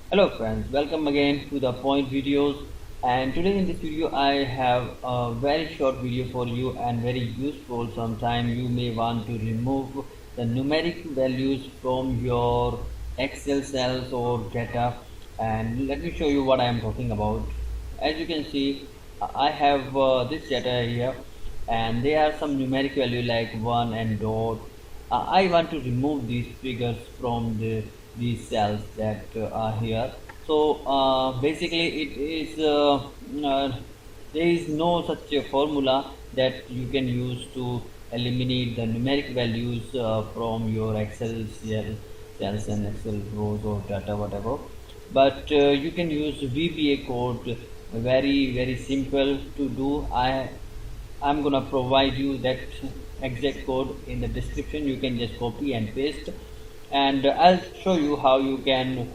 Hello friends, welcome again to the Point Videos, and today in this video I have a very short video for you and very useful. Sometime you may want to remove the numeric values from your Excel cells or data, and let me show you what I am talking about. As you can see, I have this data here, and there are some numeric value like 1 and dot. I want to remove these figures from these cells that are here. So basically it is there is no such a formula that you can use to eliminate the numeric values from your Excel cells and Excel rows or data, whatever. But you can use VBA code, very simple to do. I'm gonna provide you that exact code in the description. You can just copy and paste, and I'll show you how you can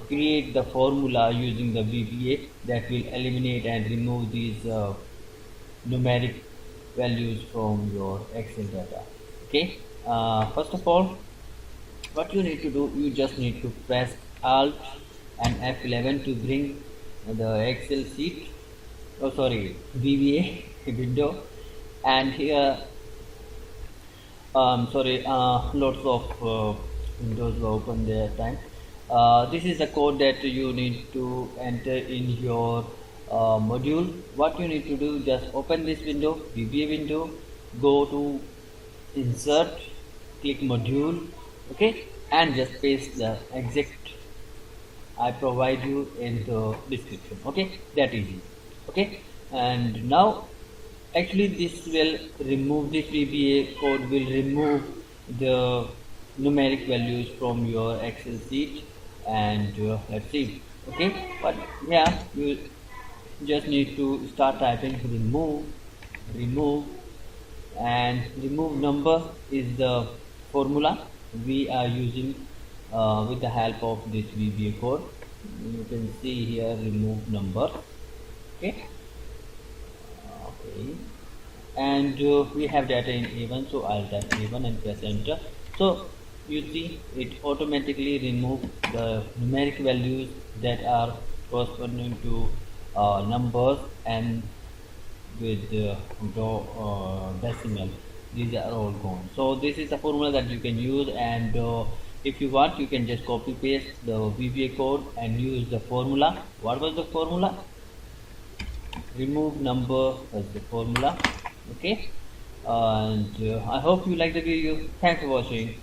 create the formula using the VBA that will eliminate and remove these numeric values from your Excel data. Okay, first of all, what you need to do, you just need to press Alt and F11 to bring the Excel sheet, oh sorry, VBA window, and here sorry, lots of windows were open there time. This is the code that you need to enter in your module. What you need to do, just open this window, VBA window, go to insert, click module, okay, and just paste the exact I provide you in the description. Okay, that easy. Okay, and now actually this will remove, this VBA code will remove the numeric values from your Excel sheet, and let's see. Okay, but yeah, you just need to start typing remove, and remove number is the formula we are using with the help of this VBA code. You can see here remove number. Okay, okay, and we have data in A1, so I'll type A1 and press enter. So you see it automatically remove the numeric values that are corresponding to numbers and with decimal. These are all gone. So this is the formula that you can use, and if you want you can just copy paste the VBA code and use the formula. What was the formula? Remove number as the formula. Okay, and I hope you like the video. Thanks for watching.